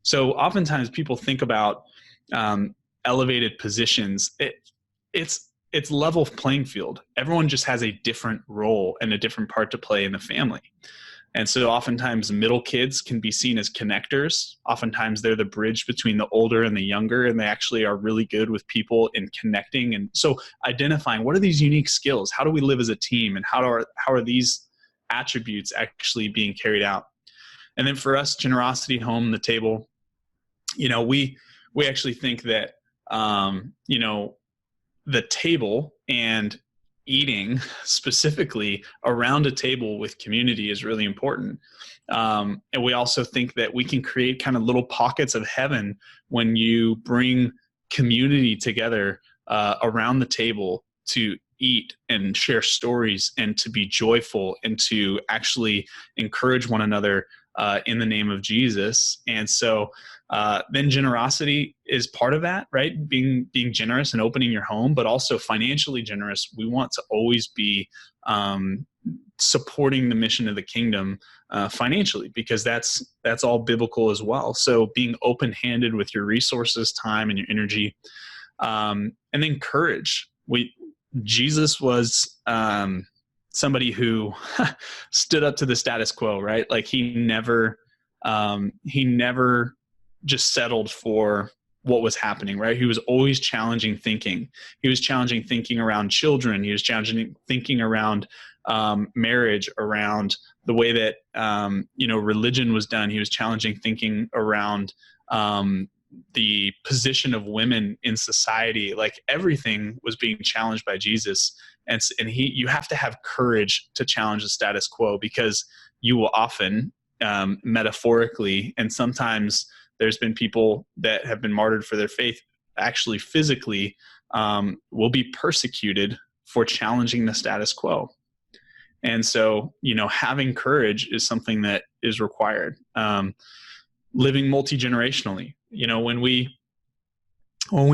So oftentimes people think about elevated positions. It's level playing field. Everyone just has a different role and a different part to play in the family. And so oftentimes middle kids can be seen as connectors. Oftentimes they're the bridge between the older and the younger, and they actually are really good with people in connecting. And so identifying what are these unique skills? How do we live as a team? And how are these attributes actually being carried out? And then for us, generosity, home, the table, we actually think that, the table and eating specifically around a table with community is really important. And we also think that we can create kind of little pockets of heaven when you bring community together around the table to eat and share stories and to be joyful and to actually encourage one another in the name of Jesus. And so then generosity is part of that, right? Being generous and opening your home, but also financially generous. We want to always be supporting the mission of the kingdom financially, because that's all biblical as well. So being open-handed with your resources, time, and your energy, and then courage. Jesus was somebody who stood up to the status quo, right? Like he never just settled for what was happening, right? He was always challenging thinking. He was challenging thinking around children. He was challenging thinking around marriage, around the way that, religion was done. He was challenging thinking around the position of women in society. Like everything was being challenged by Jesus. And you have to have courage to challenge the status quo, because you will often, metaphorically, and sometimes there's been people that have been martyred for their faith, actually physically, will be persecuted for challenging the status quo. And so, having courage is something that is required. Living multi-generationally, when we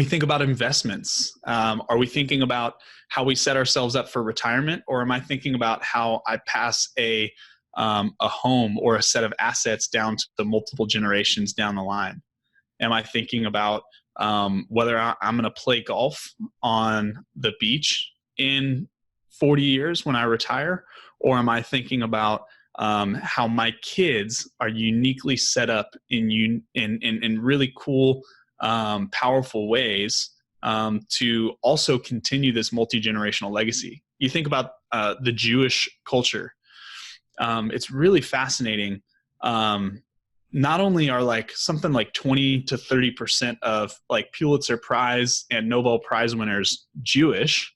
think about investments, are we thinking about how we set ourselves up for retirement, or am I thinking about how I pass a home or a set of assets down to the multiple generations down the line? Am I thinking about whether I'm going to play golf on the beach in 40 years when I retire, or am I thinking about how my kids are uniquely set up in really cool, powerful ways to also continue this multi-generational legacy? You think about the Jewish culture. It's really fascinating. Not only are like something like 20 to 30% of like Pulitzer Prize and Nobel Prize winners Jewish,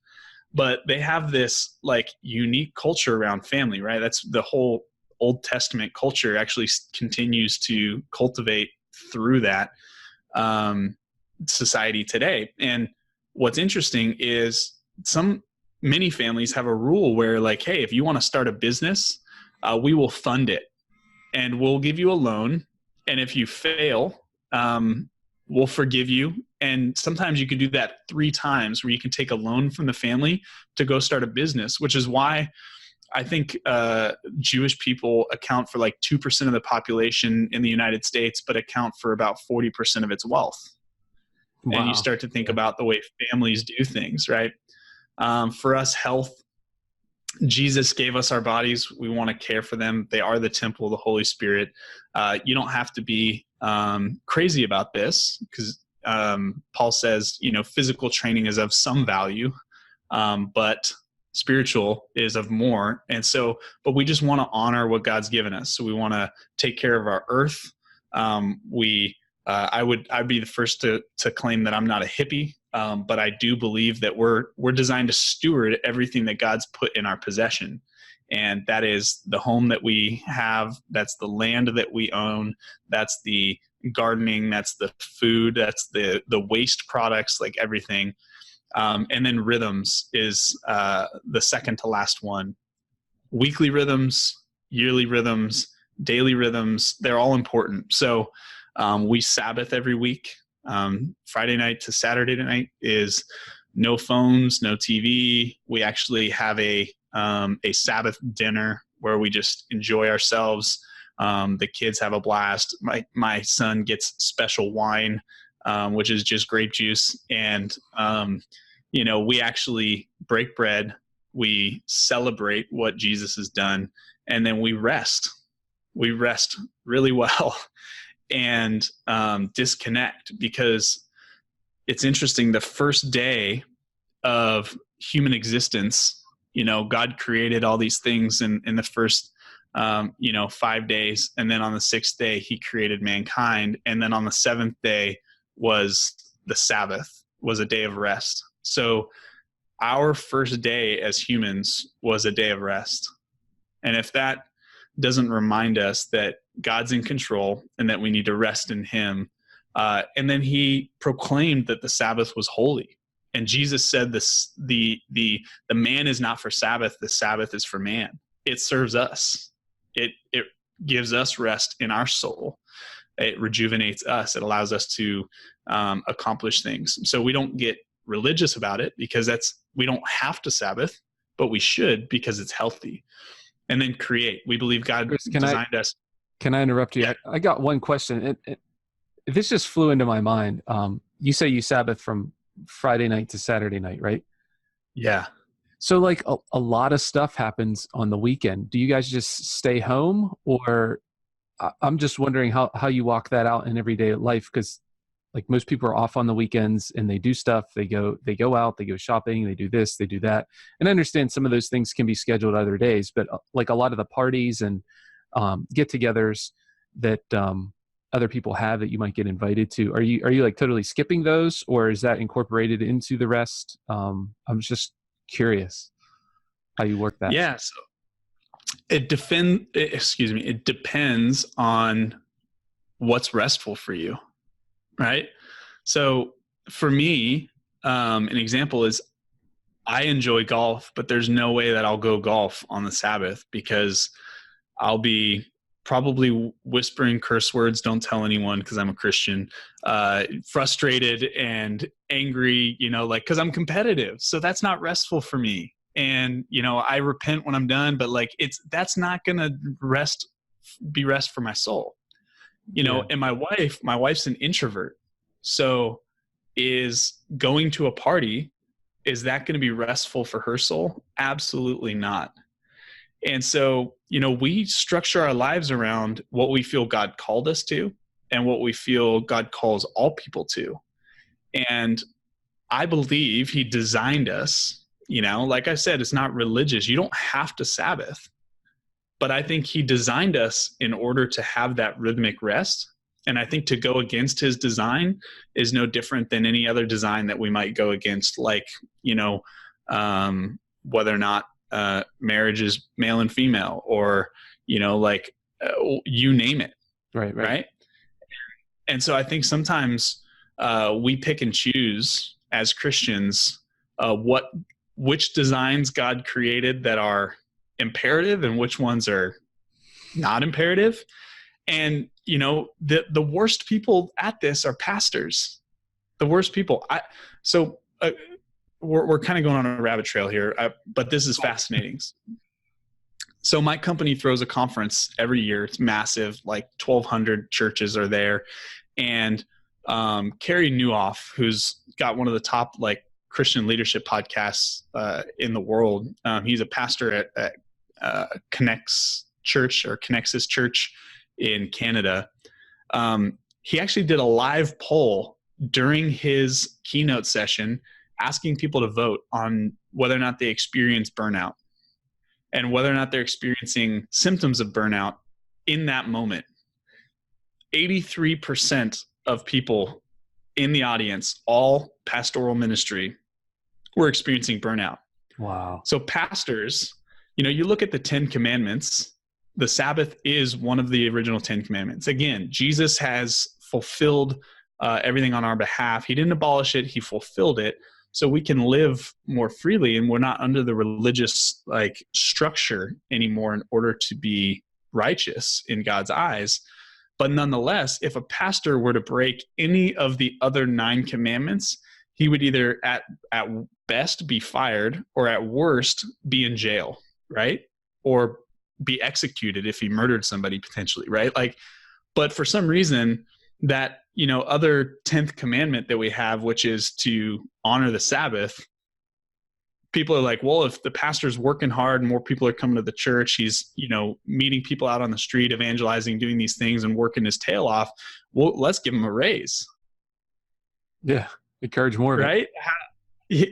but they have this like unique culture around family, right? That's the whole Old Testament culture actually continues to cultivate through that society today. And what's interesting is many families have a rule where like, hey, if you want to start a business, we will fund it and we'll give you a loan. And if you fail, we'll forgive you. And sometimes you can do that 3 times, where you can take a loan from the family to go start a business, which is why I think Jewish people account for like 2% of the population in the United States, but account for about 40% of its wealth. Wow. And you start to think about the way families do things, right? For us, health, Jesus gave us our bodies. We want to care for them. They are the temple of the Holy Spirit. You don't have to be crazy about this, because Paul says, physical training is of some value, but spiritual is of more. And so, but we just want to honor what God's given us. So we want to take care of our earth. I'd be the first to claim that I'm not a hippie. But I do believe that we're designed to steward everything that God's put in our possession. And that is the home that we have. That's the land that we own. That's the gardening. That's the food. That's the waste products, like everything. And then rhythms is the second to last one. Weekly rhythms, yearly rhythms, daily rhythms, they're all important. So we Sabbath every week. Friday night to Saturday night is no phones, no TV. We actually have a Sabbath dinner where we just enjoy ourselves. The kids have a blast. My son gets special wine, which is just grape juice. And, we actually break bread. We celebrate what Jesus has done, and then we rest. We rest really well. And disconnect, because it's interesting. The first day of human existence, God created all these things in the first 5 days, and then on the 6th day he created mankind, and then on the 7th day was the Sabbath, was a day of rest. So our first day as humans was a day of rest. And if that doesn't remind us that God's in control and that we need to rest in him. And then he proclaimed that the Sabbath was holy. And Jesus said this, the man is not for Sabbath, the Sabbath is for man. It serves us. It gives us rest in our soul. It rejuvenates us. It allows us to accomplish things. So we don't get religious about it, because we don't have to Sabbath, but we should, because it's healthy. And then create. We believe God designed us.
Can I interrupt you? Yeah. I got one question. This just flew into my mind. You say you Sabbath from Friday night to Saturday night, right?
Yeah.
So like a lot of stuff happens on the weekend. Do you guys just stay home, or I'm just wondering how you walk that out in everyday life? Because like most people are off on the weekends and they do stuff. They go out, they go shopping, they do this, they do that. And I understand some of those things can be scheduled other days, but like a lot of the parties and get-togethers that other people have that you might get invited to, are you like totally skipping those, or is that incorporated into the rest? I'm just curious how you work that.
Yeah. So it depends on what's restful for you. Right. So for me, an example is I enjoy golf, but there's no way that I'll go golf on the Sabbath because I'll be probably whispering curse words. Don't tell anyone because I'm a Christian, frustrated and angry, like, cause I'm competitive. So that's not restful for me. And, I repent when I'm done, but like, that's not going to be rest for my soul. And my wife's an introvert. So is going to a party, is that going to be restful for her soul? Absolutely not. And so, we structure our lives around what we feel God called us to and what we feel God calls all people to. And I believe he designed us, like I said, it's not religious. You don't have to Sabbath. But I think he designed us in order to have that rhythmic rest. And I think to go against his design is no different than any other design that we might go against, like, whether or not marriage is male and female, or, you name it. Right. And so I think sometimes we pick and choose as Christians which designs God created that are imperative and which ones are not imperative. And the worst people at this are pastors. The worst people. We're kind of going on a rabbit trail here, but this is fascinating. So my company throws a conference every year. It's massive, like 1,200 churches are there. And Carey Nieuwhof, who's got one of the top like Christian leadership podcasts in the world, he's a pastor at Connex's Church in Canada. He actually did a live poll during his keynote session asking people to vote on whether or not they experience burnout and whether or not they're experiencing symptoms of burnout in that moment. 83% of people in the audience, all pastoral ministry, were experiencing burnout.
Wow.
So pastors, you look at the 10 commandments, the Sabbath is one of the original 10 commandments. Again, Jesus has fulfilled everything on our behalf. He didn't abolish it. He fulfilled it. So we can live more freely, and we're not under the religious structure anymore in order to be righteous in God's eyes. But nonetheless, if a pastor were to break any of the other 9 commandments, he would either at best be fired, or at worst be in jail, right? Or be executed if he murdered somebody potentially, right? But for some reason that, other 10th commandment that we have, which is to honor the Sabbath, people are like, well, if the pastor's working hard and more people are coming to the church, he's, meeting people out on the street, evangelizing, doing these things and working his tail off, well, let's give him a raise.
Yeah. Encourage more of
it. Right?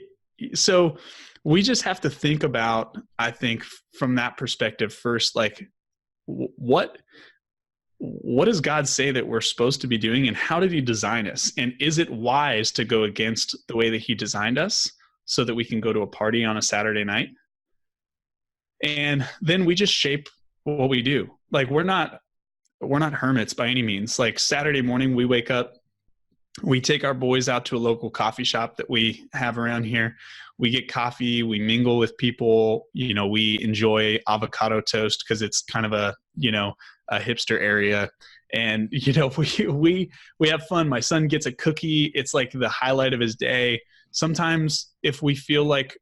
So we just have to think about, I think, from that perspective first, what does God say that we're supposed to be doing, and how did he design us? And is it wise to go against the way that he designed us so that we can go to a party on a Saturday night? And then we just shape what we do. We're not hermits by any means. Saturday morning, we wake up, we take our boys out to a local coffee shop that we have around here. We get coffee, we mingle with people, we enjoy avocado toast because it's kind of a hipster area. And, we have fun. My son gets a cookie. It's like the highlight of his day. Sometimes if we feel like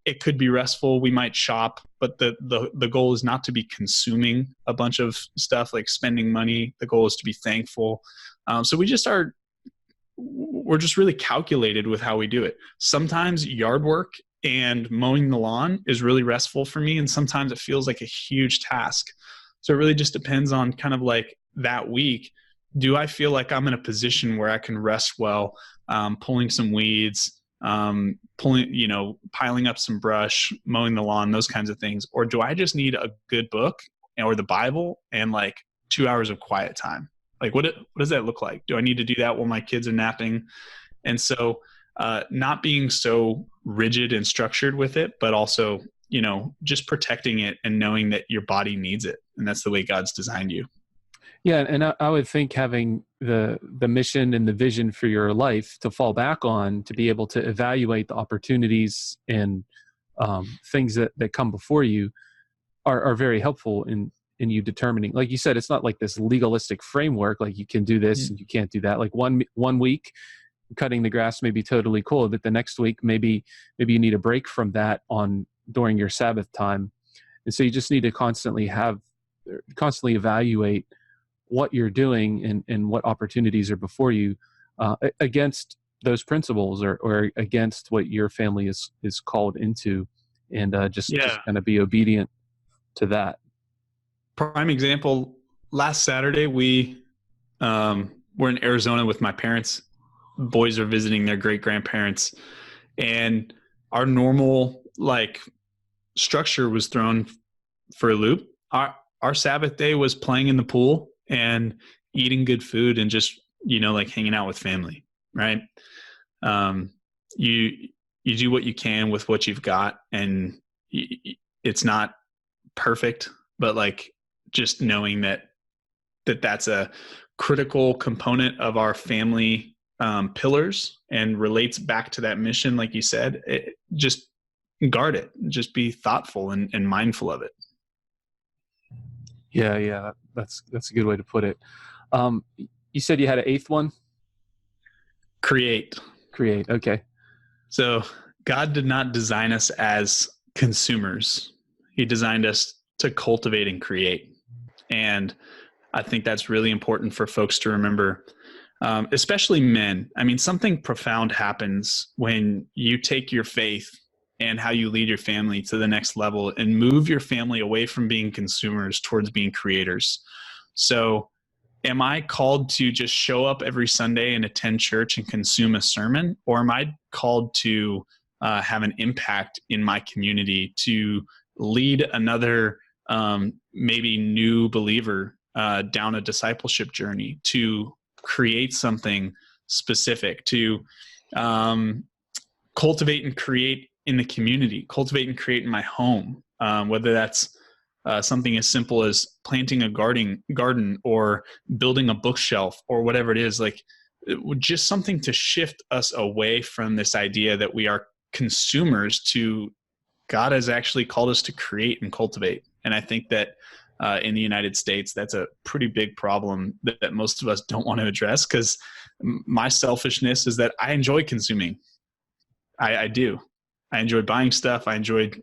it could be restful, we might shop, but the goal is not to be consuming a bunch of stuff, like spending money. The goal is to be thankful. So we're just really calculated with how we do it. Sometimes yard work and mowing the lawn is really restful for me, and sometimes it feels like a huge task. So it really just depends on kind of that week. do I feel like I'm in a position where I can rest well, pulling some weeds, piling up some brush, mowing the lawn, those kinds of things? Or do I just need a good book or the Bible and like 2 hours of quiet time? Like what does that look like? Do I need to do that while my kids are napping? And so not being so rigid and structured with it, but also, just protecting it and knowing that your body needs it. And that's the way God's designed you.
Yeah, and I would think having the mission and the vision for your life to fall back on, to be able to evaluate the opportunities and things that come before you are very helpful in you determining. Like you said, it's not like this legalistic framework, like you can do this and you can't do that. Like one week cutting the grass may be totally cool, but the next week maybe you need a break from that during your Sabbath time. And so you just need to constantly evaluate what you're doing and what opportunities are before you against those principles or against what your family is called into, and just kind of be obedient to that.
Prime example, last Saturday we were in Arizona with my parents. Boys are visiting their great grandparents, and our normal structure was thrown for a loop. Our Sabbath day was playing in the pool and eating good food and just, hanging out with family, right? You do what you can with what you've got, and it's not perfect, but just knowing that's a critical component of our family pillars and relates back to that mission. Like you said, just guard it, just be thoughtful and mindful of it.
Yeah, that's a good way to put it. You said you had an eighth one?
Create.
Okay.
So God did not design us as consumers. He designed us to cultivate and create. And I think that's really important for folks to remember, especially men. I mean, something profound happens when you take your faith and how you lead your family to the next level and move your family away from being consumers towards being creators. So am I called to just show up every Sunday and attend church and consume a sermon? Or am I called to have an impact in my community, to lead another maybe new believer down a discipleship journey, to create something specific, to cultivate and create in the community, cultivate and create in my home, whether that's something as simple as planting a garden or building a bookshelf or whatever it is, just something to shift us away from this idea that we are consumers to God has actually called us to create and cultivate. And I think that in the United States, that's a pretty big problem that most of us don't want to address, because my selfishness is that I enjoy consuming. I do. I enjoyed buying stuff. I enjoyed,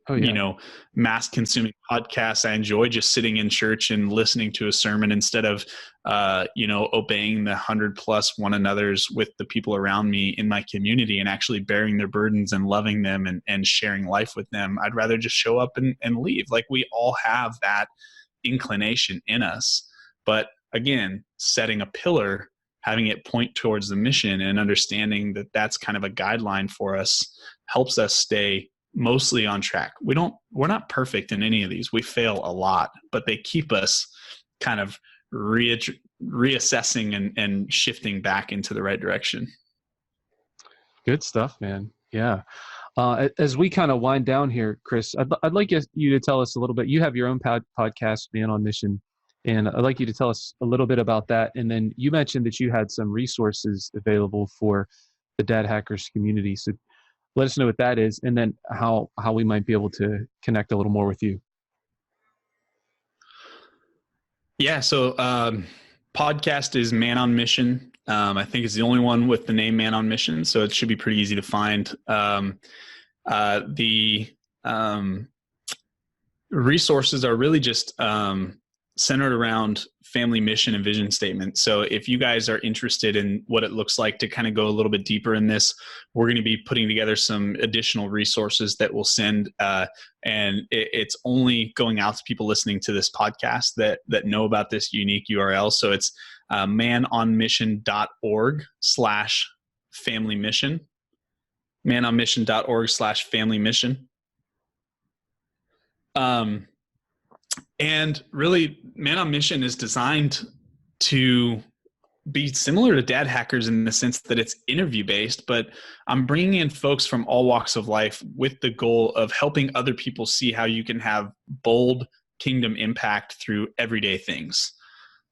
mass consuming podcasts. I enjoy just sitting in church and listening to a sermon instead of, obeying the 100+ one another's with the people around me in my community and actually bearing their burdens and loving them and sharing life with them. I'd rather just show up and leave. We all have that inclination in us. But again, setting a pillar, having it point towards the mission and understanding that that's kind of a guideline for us helps us stay mostly on track. We're not perfect in any of these. We fail a lot, but they keep us kind of reassessing and shifting back into the right direction.
Good stuff, man. Yeah. As we kind of wind down here, Chris, I'd like you to tell us a little bit. You have your own podcast, Man on Mission, and I'd like you to tell us a little bit about that. And then you mentioned that you had some resources available for the Dad Hackers community. So let us know what that is, and then how we might be able to connect a little more with you.
Yeah. So podcast is Man on Mission. I think it's the only one with the name Man on Mission, so it should be pretty easy to find. The resources are really just centered around family mission and vision statement. So if you guys are interested in what it looks like to kind of go a little bit deeper in this, we're going to be putting together some additional resources that we'll send. And it's only going out to people listening to this podcast that know about this unique URL. So it's manonmission.org/family mission. manonmission.org/family mission. And really, Man on Mission is designed to be similar to Dad Hackers in the sense that it's interview based, but I'm bringing in folks from all walks of life with the goal of helping other people see how you can have bold kingdom impact through everyday things.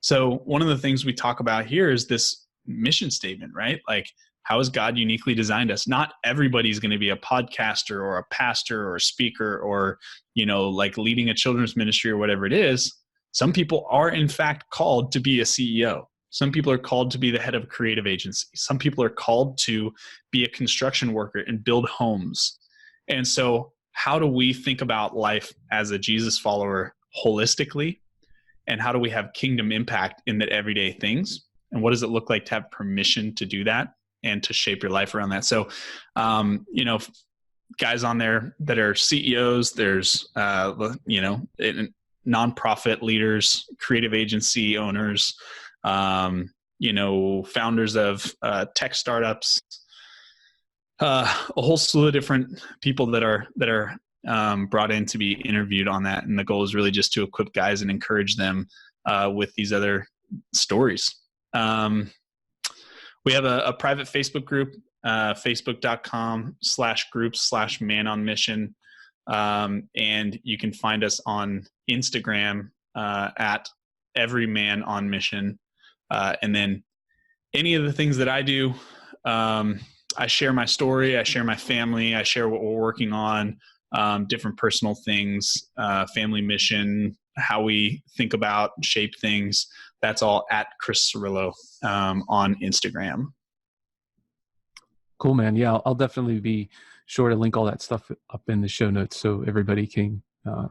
So one of the things we talk about here is this mission statement, right? Like, how has God uniquely designed us? Not everybody's going to be a podcaster or a pastor or a speaker or, like leading a children's ministry or whatever it is. Some people are in fact called to be a CEO. Some people are called to be the head of a creative agency. Some people are called to be a construction worker and build homes. And so how do we think about life as a Jesus follower holistically? And how do we have kingdom impact in the everyday things? And what does it look like to have permission to do that and to shape your life around that? So, guys on there that are CEOs, there's, nonprofit leaders, creative agency owners, founders of tech startups, a whole slew of different people that are brought in to be interviewed on that. And the goal is really just to equip guys and encourage them with these other stories. We have a private Facebook group, facebook.com/groups/manonmission. And you can find us on Instagram at everymanonmission. And then any of the things that I do, I share my story, I share my family, I share what we're working on, different personal things, family mission, how we think about, shape things. That's all at Chris Cirullo on Instagram.
Cool, man. Yeah, I'll definitely be sure to link all that stuff up in the show notes so everybody can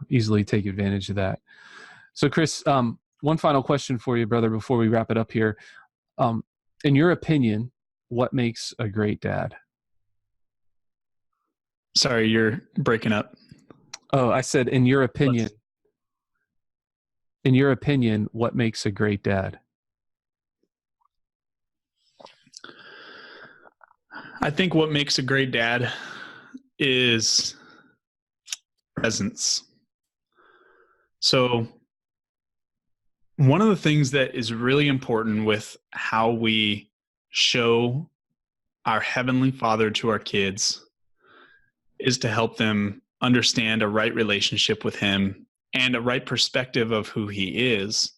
easily take advantage of that. So Chris, one final question for you, brother, before we wrap it up here. In your opinion, what makes a great dad?
Sorry, you're breaking up.
Oh, I said, in your opinion, what makes a great dad?
I think what makes a great dad is presence. So one of the things that is really important with how we show our Heavenly Father to our kids is to help them understand a right relationship with Him and a right perspective of who He is.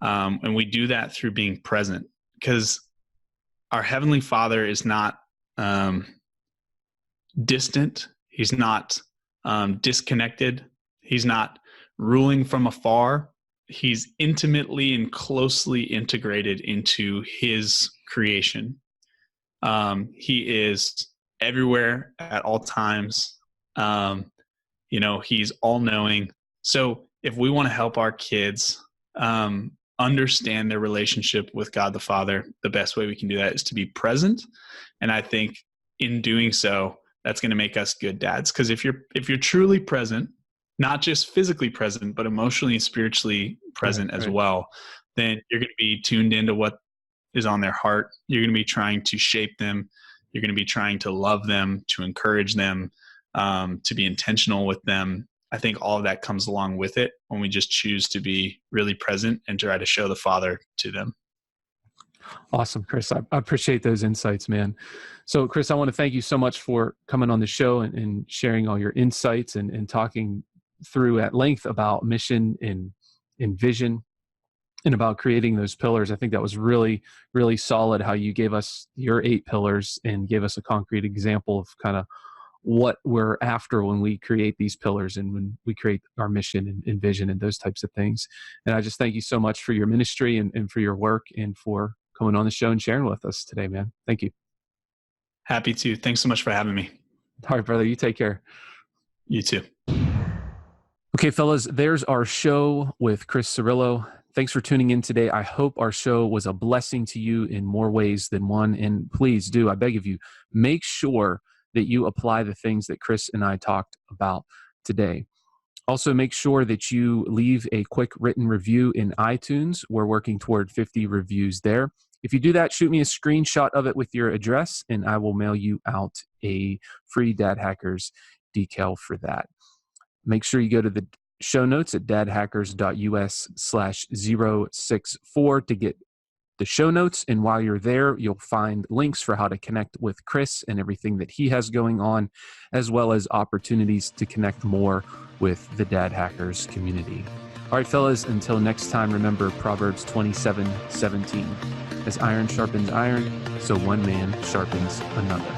And we do that through being present, because our Heavenly Father is not distant. He's not disconnected. He's not ruling from afar. He's intimately and closely integrated into His creation. He is everywhere at all times. He's all-knowing. So if we want to help our kids understand their relationship with God the Father, the best way we can do that is to be present. And I think in doing so, that's going to make us good dads. Because if you're truly present, not just physically present, but emotionally and spiritually present as well, then you're going to be tuned into what is on their heart. You're going to be trying to shape them. You're going to be trying to love them, to encourage them, to be intentional with them. I think all of that comes along with it when we just choose to be really present and try to show the Father to them.
Awesome, Chris. I appreciate those insights, man. So, Chris, I want to thank you so much for coming on the show and sharing all your insights and talking through at length about mission and vision and about creating those pillars. I think that was really, really solid how you gave us your 8 pillars and gave us a concrete example of kind of what we're after when we create these pillars and when we create our mission and vision and those types of things. And I just thank you so much for your ministry and for your work and for coming on the show and sharing with us today, man. Thank you.
Happy to. Thanks so much for having me.
All right, brother. You take care.
You too.
Okay, fellas, there's our show with Chris Cirullo. Thanks for tuning in today. I hope our show was a blessing to you in more ways than one. And please do, I beg of you, make sure that you apply the things that Chris and I talked about today. Also, make sure that you leave a quick written review in iTunes. We're working toward 50 reviews there. If you do that, shoot me a screenshot of it with your address, and I will mail you out a free Dad Hackers decal for that. Make sure you go to the show notes at dadhackers.us/064 to get the show notes. And while you're there, you'll find links for how to connect with Chris and everything that he has going on, as well as opportunities to connect more with the Dad Hackers community. All right, fellas, until next time, remember Proverbs 27:17. As iron sharpens iron, so one man sharpens another.